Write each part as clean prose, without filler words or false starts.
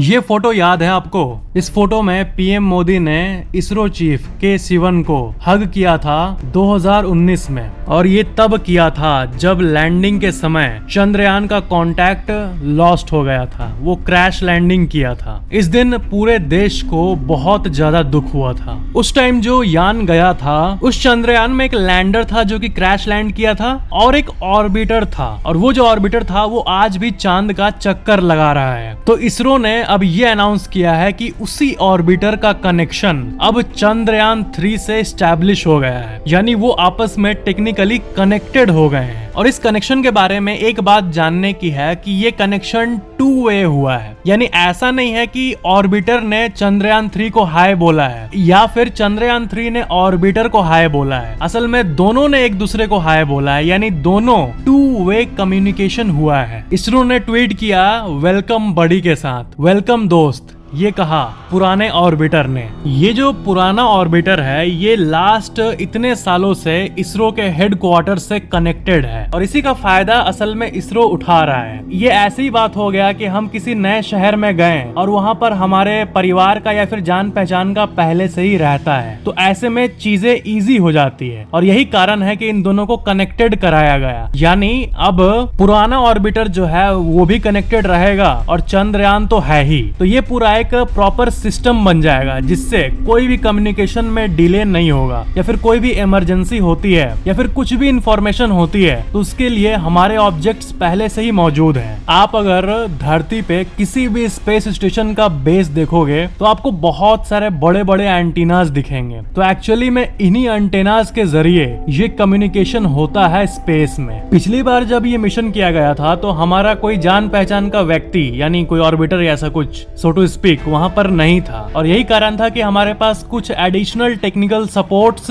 ये फोटो याद है आपको? इस फोटो में पीएम मोदी ने इसरो चीफ के सिवन को हग किया था 2019 में, और ये तब किया था जब लैंडिंग के समय चंद्रयान का कांटेक्ट लॉस्ट हो गया था, वो क्रैश लैंडिंग किया था। इस दिन पूरे देश को बहुत ज्यादा दुख हुआ था। उस टाइम जो यान गया था, उस चंद्रयान में एक लैंडर था जो कि क्रैश लैंड किया था, और एक ऑर्बिटर था, और वो जो ऑर्बिटर था वो आज भी चांद का चक्कर लगा रहा है। तो इसरो ने अब ये अनाउंस किया है कि उसी ऑर्बिटर का कनेक्शन अब चंद्रयान 3 से स्टैब्लिश हो गया है, यानी वो आपस में टेक्निकली कनेक्टेड हो गए हैं। और इस कनेक्शन के बारे में एक बात जानने की है कि ये कनेक्शन 2 वे हुआ है, यानी ऐसा नहीं है कि ऑर्बिटर ने चंद्रयान 3 को हाय बोला है या फिर चंद्रयान 3 ने ऑर्बिटर को हाय बोला है। असल में दोनों ने एक दूसरे को हाय बोला है, यानी दोनों 2 वे कम्युनिकेशन हुआ है। इसरो ने ट्वीट किया वेलकम बडी के साथ, वेलकम दोस्त, ये कहा पुराने ऑर्बिटर ने। ये जो पुराना ऑर्बिटर है ये लास्ट इतने सालों से इसरो के हेडक्वार्टर से कनेक्टेड है, और इसी का फायदा असल में इसरो उठा रहा है। ये ऐसी बात हो गया कि हम किसी नए शहर में गए और वहाँ पर हमारे परिवार का या फिर जान पहचान का पहले से ही रहता है, तो ऐसे में चीजें इजी हो जाती है, और यही कारण है कि इन दोनों को कनेक्टेड कराया गया। यानी अब पुराना ऑर्बिटर जो है वो भी कनेक्टेड रहेगा और चंद्रयान तो है ही, तो ये पूरा एक प्रॉपर सिस्टम बन जाएगा जिससे कोई भी कम्युनिकेशन में डिले नहीं होगा, या फिर कोई भी इमरजेंसी होती है या फिर कुछ भी इंफॉर्मेशन होती है तो उसके लिए हमारे ऑब्जेक्ट्स पहले से ही मौजूद हैं। आप अगर धरती पे किसी भी स्पेस स्टेशन का बेस देखोगे तो आपको बहुत सारे बड़े बड़े एंटीनास दिखेंगे, तो एक्चुअली में इन्हीं एंटीनास के जरिए ये कम्युनिकेशन होता है स्पेस में। पिछली बार जब ये मिशन किया गया था तो हमारा कोई जान पहचान का व्यक्ति यानी कोई ऑर्बिटर या ऐसा कुछ सो टू स्पीक वहां पर नहीं था, और यही कारण था कि हमारे पास कुछ एडिशनल टेक्निकल सपोर्ट्स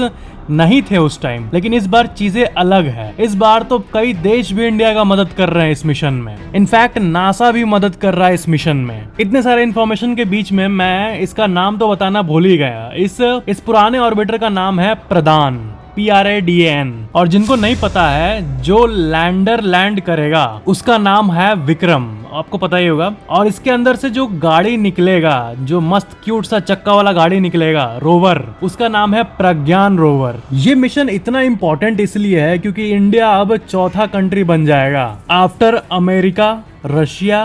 नहीं थे उस टाइम। लेकिन इस बार चीजें अलग है, इस बार तो कई देश भी इंडिया का मदद कर रहे हैं इस मिशन में। इनफैक्ट नासा भी मदद कर रहा है इस मिशन में। इतने सारे इन्फॉर्मेशन के बीच में मैं इसका नाम तो बताना भूल ही गया। इस पुराने ऑर्बिटर का नाम है प्रदान, PRADAN, और जिनको नहीं पता है, जो लैंडर लैंड करेगा उसका नाम है विक्रम, आपको पता ही होगा। और इसके अंदर से जो गाड़ी निकलेगा, जो मस्त क्यूट सा चक्का वाला गाड़ी निकलेगा, रोवर, उसका नाम है प्रज्ञान रोवर। ये मिशन इतना इंपॉर्टेंट इसलिए है क्योंकि इंडिया अब चौथा कंट्री बन जाएगा आफ्टर अमेरिका, रशिया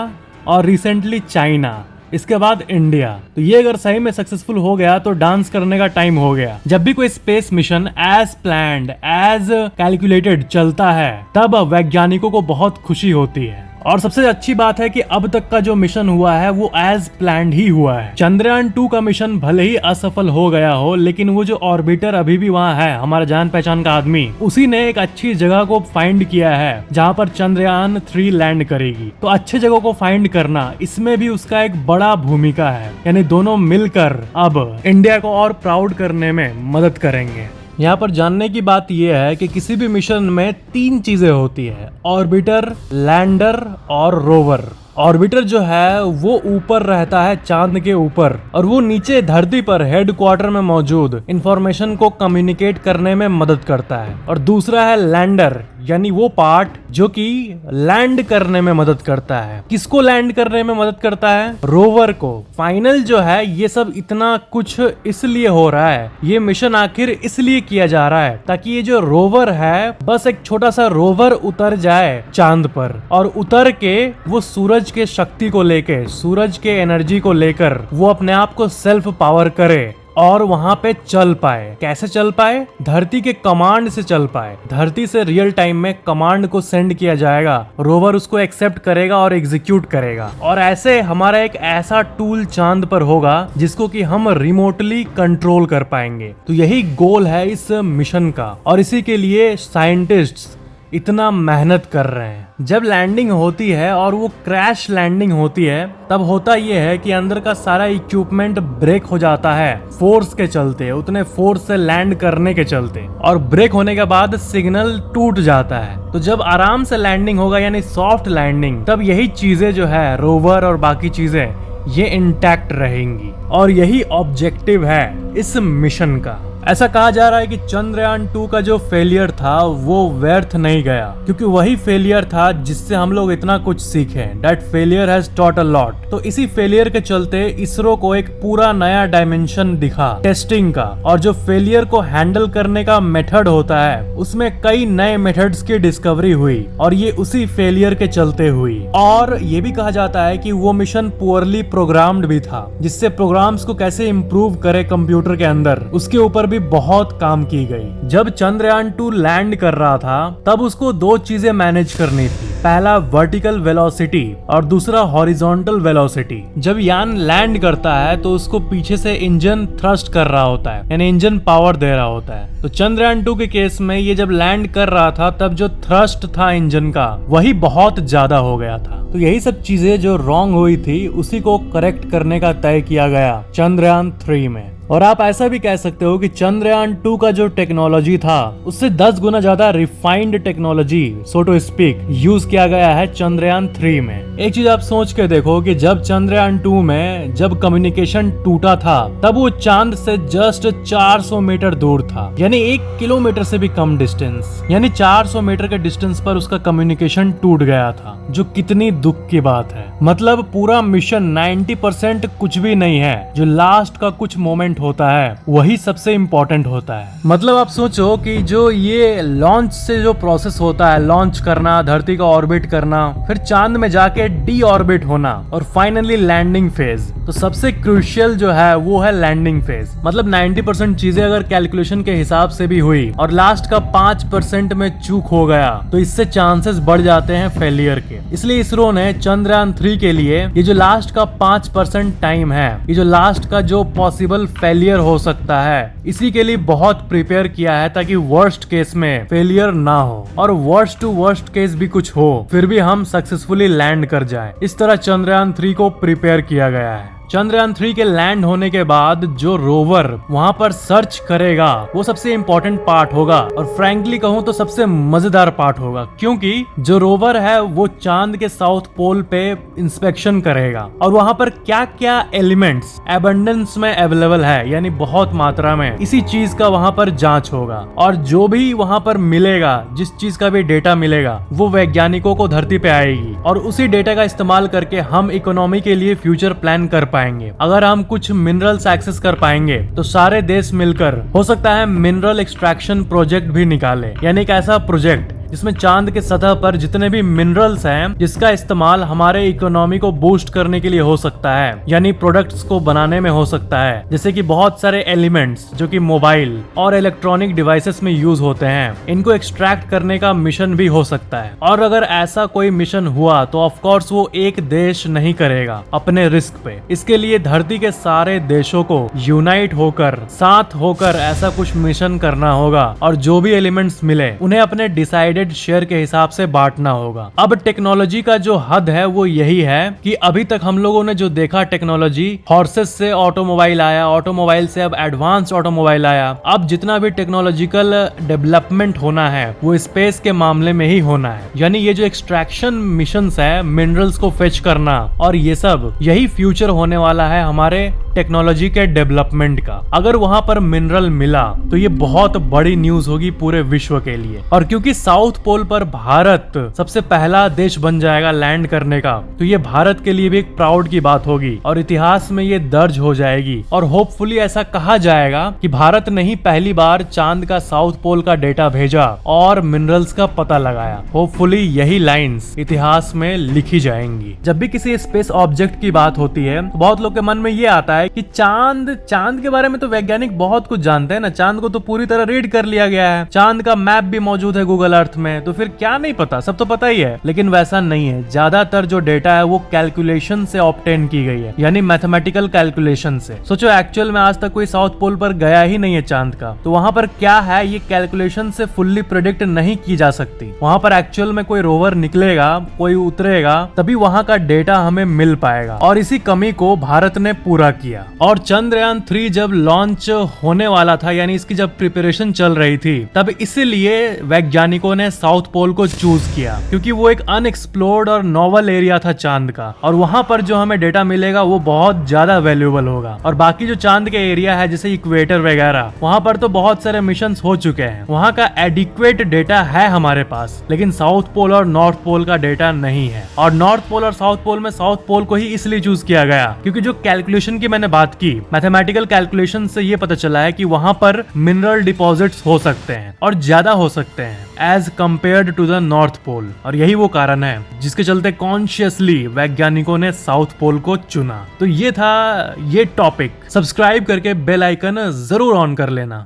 और रिसेंटली चाइना, इसके बाद इंडिया। तो ये अगर सही में सक्सेसफुल हो गया तो डांस करने का टाइम हो गया। जब भी कोई space mission as planned, as calculated चलता है तब वैज्ञानिकों को बहुत खुशी होती है। और सबसे अच्छी बात है कि अब तक का जो मिशन हुआ है वो एज प्लान्ड ही हुआ है। चंद्रयान 2 का मिशन भले ही असफल हो गया हो, लेकिन वो जो ऑर्बिटर अभी भी वहाँ है, हमारा जान पहचान का आदमी, उसी ने एक अच्छी जगह को फाइंड किया है जहाँ पर चंद्रयान 3 लैंड करेगी। तो अच्छे जगह को फाइंड करना, इसमें भी उसका एक बड़ा भूमिका है, यानी दोनों मिलकर अब इंडिया को और प्राउड करने में मदद करेंगे। यहाँ पर जानने की बात यह है कि किसी भी मिशन में 3 चीजें होती है, ऑर्बिटर, लैंडर और रोवर। ऑर्बिटर जो है वो ऊपर रहता है चांद के ऊपर, और वो नीचे धरती पर हेडक्वार्टर में मौजूद इंफॉर्मेशन को कम्युनिकेट करने में मदद करता है। और दूसरा है लैंडर, यानी वो पार्ट जो कि लैंड करने में मदद करता है। किसको लैंड करने में मदद करता है? रोवर को। फाइनल जो है ये सब इतना कुछ इसलिए हो रहा है, ये मिशन आखिर इसलिए किया जा रहा है ताकि ये जो रोवर है, बस एक छोटा सा रोवर उतर जाए चांद पर, और उतर के वो सूरज के शक्ति को लेके, सूरज के एनर्जी को लेकर वो अपने आप को सेल्फ पावर करे और वहां पे चल पाए। कैसे चल पाए? धरती के कमांड से चल पाए। धरती से रियल टाइम में कमांड को सेंड किया जाएगा, रोवर उसको एक्सेप्ट करेगा और एग्जीक्यूट करेगा, और ऐसे हमारा एक ऐसा टूल चांद पर होगा जिसको कि हम रिमोटली कंट्रोल कर पाएंगे। तो यही गोल है इस मिशन का, और इसी के लिए साइंटिस्ट्स इतना मेहनत कर रहे हैं। जब लैंडिंग होती है और वो क्रैश लैंडिंग होती है, तब होता ये है कि अंदर का सारा इक्विपमेंट ब्रेक हो जाता है फोर्स के चलते, उतने फोर्स से लैंड करने के चलते, और ब्रेक होने के बाद सिग्नल टूट जाता है। तो जब आराम से लैंडिंग होगा यानी सॉफ्ट लैंडिंग, तब यही चीजें जो है, रोवर और बाकी चीजें, ये इंटैक्ट रहेंगी, और यही ऑब्जेक्टिव है इस मिशन का। ऐसा कहा जा रहा है कि चंद्रयान 2 का जो फेलियर था वो व्यर्थ नहीं गया, क्योंकि वही फेलियर था जिससे हम लोग इतना कुछ सीखे। That failure has taught a lot. तो इसी फेलियर के चलते इसरो को एक पूरा नया डायमेंशन दिखा टेस्टिंग का, और जो फेलियर को हैंडल करने का मेथड होता है उसमें कई नए मेथड्स की डिस्कवरी हुई, और ये उसी फेलियर के चलते हुई। और ये भी कहा जाता है कि वो मिशन पुअरली प्रोग्राम्ड भी था, जिससे प्रोग्राम्स को कैसे इम्प्रूव करे कंप्यूटर के अंदर, उसके ऊपर भी बहुत काम की गई। जब चंद्रयान 2 लैंड कर रहा था तब उसको दो चीजें मैनेज करनी थी, पहला वर्टिकल वेलोसिटी और दूसरा हॉरिजॉन्टल वेलोसिटी। जब यान लैंड करता है तो उसको पीछे से इंजन थ्रस्ट कर रहा होता है, यानी इंजन पावर दे रहा होता है। तो चंद्रयान 2 के केस में ये जब लैंड कर रहा था तब जो थ्रस्ट था इंजन का वही बहुत ज्यादा हो गया था। तो यही सब चीजें जो रॉन्ग हुई थी उसी को करेक्ट करने का तय किया गया चंद्रयान 3 में। और आप ऐसा भी कह सकते हो कि चंद्रयान 2 का जो टेक्नोलॉजी था उससे 10 गुना ज्यादा refined technology, so to speak, use किया गया है चंद्रयान 3 में। एक चीज आप सोच के देखो कि जब चंद्रयान 2 में जब कम्युनिकेशन टूटा था तब वो चांद से जस्ट 400 मीटर दूर था, यानी 1 किलोमीटर से भी कम डिस्टेंस, यानी 400 मीटर के डिस्टेंस पर उसका कम्युनिकेशन टूट गया था, जो कितनी दुख की बात है। मतलब पूरा मिशन 90% कुछ भी नहीं है, जो लास्ट का कुछ मोमेंट होता है वही सबसे इंपॉर्टेंट होता है। मतलब आप सोचो कि जो ये लॉन्च से जो प्रोसेस होता है, लॉन्च करना, धरती का ऑर्बिट करना, फिर चांद में जाके डी ऑर्बिट होना और फाइनली लैंडिंग फेज, तो सबसे क्रूशियल जो है वो है लैंडिंग फेज। मतलब 90% चीजें अगर कैलकुलेशन के हिसाब से भी हुई और लास्ट का 5% में चूक हो गया तो इससे चांसेस बढ़ जाते हैं फेलियर के। इसलिए इसरो ने चंद्रयान 3 के लिए ये जो लास्ट का 5% टाइम है, ये जो लास्ट का जो पॉसिबल फेलियर हो सकता है, इसी के लिए बहुत प्रिपेयर किया है ताकि वर्स्ट केस में फेलियर ना हो, और वर्स्ट टू वर्स्ट केस भी कुछ हो फिर भी हम सक्सेसफुली लैंड कर जाए। इस तरह चंद्रयान 3 को प्रिपेयर किया गया है। चंद्रयान 3 के लैंड होने के बाद जो रोवर वहां पर सर्च करेगा वो सबसे इम्पोर्टेंट पार्ट होगा, और फ्रैंकली कहूं तो सबसे मजेदार पार्ट होगा, क्योंकि जो रोवर है वो चांद के साउथ पोल पे इंस्पेक्शन करेगा और वहां पर क्या क्या एलिमेंट्स एबंडेंस में अवेलेबल है, यानी बहुत मात्रा में, इसी चीज का वहां पर जांच होगा। और जो भी वहां पर मिलेगा, जिस चीज का भी डेटा मिलेगा, वो वैज्ञानिकों को धरती पे आएगी, और उसी डेटा का इस्तेमाल करके हम इकोनॉमी के लिए फ्यूचर प्लान कर पाएंगे। अगर हम कुछ मिनरल्स एक्सेस कर पाएंगे तो सारे देश मिलकर हो सकता है मिनरल एक्सट्रैक्शन प्रोजेक्ट भी निकाले, यानी एक ऐसा प्रोजेक्ट जिसमें चांद के सतह पर जितने भी मिनरल्स हैं जिसका इस्तेमाल हमारे इकोनॉमी को बूस्ट करने के लिए हो सकता है, यानी प्रोडक्ट्स को बनाने में हो सकता है, जैसे कि बहुत सारे एलिमेंट्स जो कि मोबाइल और इलेक्ट्रॉनिक डिवाइसेस में यूज होते हैं, इनको एक्सट्रैक्ट करने का मिशन भी हो सकता है। और अगर ऐसा कोई मिशन हुआ तो ऑफ कोर्स वो एक देश नहीं करेगा अपने रिस्क पे, इसके लिए धरती के सारे देशों को यूनाइट होकर, साथ होकर ऐसा कुछ मिशन करना होगा, और जो भी एलिमेंट्स मिले उन्हें अपने डिसाइडेड शेयर के हिसाब से बांटना होगा। अब टेक्नोलॉजी का जो हद है वो यही है कि अभी तक हम लोगों ने जो देखा टेक्नोलॉजी, हॉर्सेस से ऑटोमोबाइल आया, ऑटोमोबाइल से अब एडवांस ऑटोमोबाइल आया, अब जितना भी टेक्नोलॉजिकल डेवलपमेंट होना है वो स्पेस के मामले में ही होना है। यानी ये जो एक्सट्रैक्शन मिशंस है, मिनरल्स को फेच करना, और ये सब यही फ्यूचर होने वाला है हमारे टेक्नोलॉजी के डेवलपमेंट का। अगर वहां पर मिनरल मिला तो ये बहुत बड़ी न्यूज होगी पूरे विश्व के लिए, और क्योंकि साउथ पोल पर भारत सबसे पहला देश बन जाएगा लैंड करने का, तो ये भारत के लिए भी एक प्राउड की बात होगी और इतिहास में ये दर्ज हो जाएगी। और होपफुली ऐसा कहा जाएगा कि भारत ने ही पहली बार चांद का साउथ पोल का डेटा भेजा और मिनरल्स का पता लगाया। होपफुली यही लाइंस इतिहास में लिखी जाएंगी। जब भी किसी स्पेस ऑब्जेक्ट की बात होती है तो बहुत लोग के मन में ये आता है कि चांद के बारे में तो वैज्ञानिक बहुत कुछ जानते हैं ना, चांद को तो पूरी तरह रीड कर लिया गया है, चांद का मैप भी मौजूद है गूगल अर्थ में, तो फिर क्या नहीं पता, सब तो पता ही है। लेकिन वैसा नहीं है, ज्यादातर जो डेटा है वो कैलकुलेशन से ऑब्टेन की गई है, यानी मैथमेटिकल कैलकुलेशन से। सोचो एक्चुअल में आज तक कोई साउथ पोल पर गया ही नहीं है चांद का, तो वहां पर क्या है ये कैलकुलेशन से फुल्ली प्रेडिक्ट नहीं की जा सकती। वहां पर एक्चुअल में कोई रोवर निकलेगा, कोई उतरेगा, तभी वहां का डेटा हमें मिल पाएगा, और इसी कमी को भारत ने पूरा किया। और चंद्रयान 3 जब लॉन्च होने वाला था, यानी इसकी जब प्रिपरेशन चल रही थी, तब इसीलिए वैज्ञानिकों ने मैंने साउथ पोल को चूज किया क्योंकि वो एक अनएक्सप्लोर्ड और नॉवल एरिया था चांद का, और वहां पर जो हमें डेटा मिलेगा वो बहुत ज्यादा वैल्यूएबल होगा। और बाकी जो चांद के एरिया है जैसे इक्वेटर वगैरह, वहां पर तो बहुत सारे मिशन हो चुके हैं, वहां का एडिक्वेट डेटा है हमारे पास, लेकिन साउथ पोल और नॉर्थ पोल का डेटा नहीं है। और नॉर्थ पोल और साउथ पोल में साउथ पोल को ही इसलिए चूज किया गया क्योंकि जो कैलकुलेशन की मैंने बात की, मैथमेटिकल कैलकुलेशन से ये पता चला है कि वहां पर मिनरल डिपॉजिट्स हो सकते हैं और ज्यादा हो सकते हैं as compared to the North Pole. और यही वो कारण है जिसके चलते कॉन्शियसली वैज्ञानिकों ने साउथ पोल को चुना। तो ये था ये टॉपिक। सब्सक्राइब करके बेल आइकन जरूर ऑन कर लेना।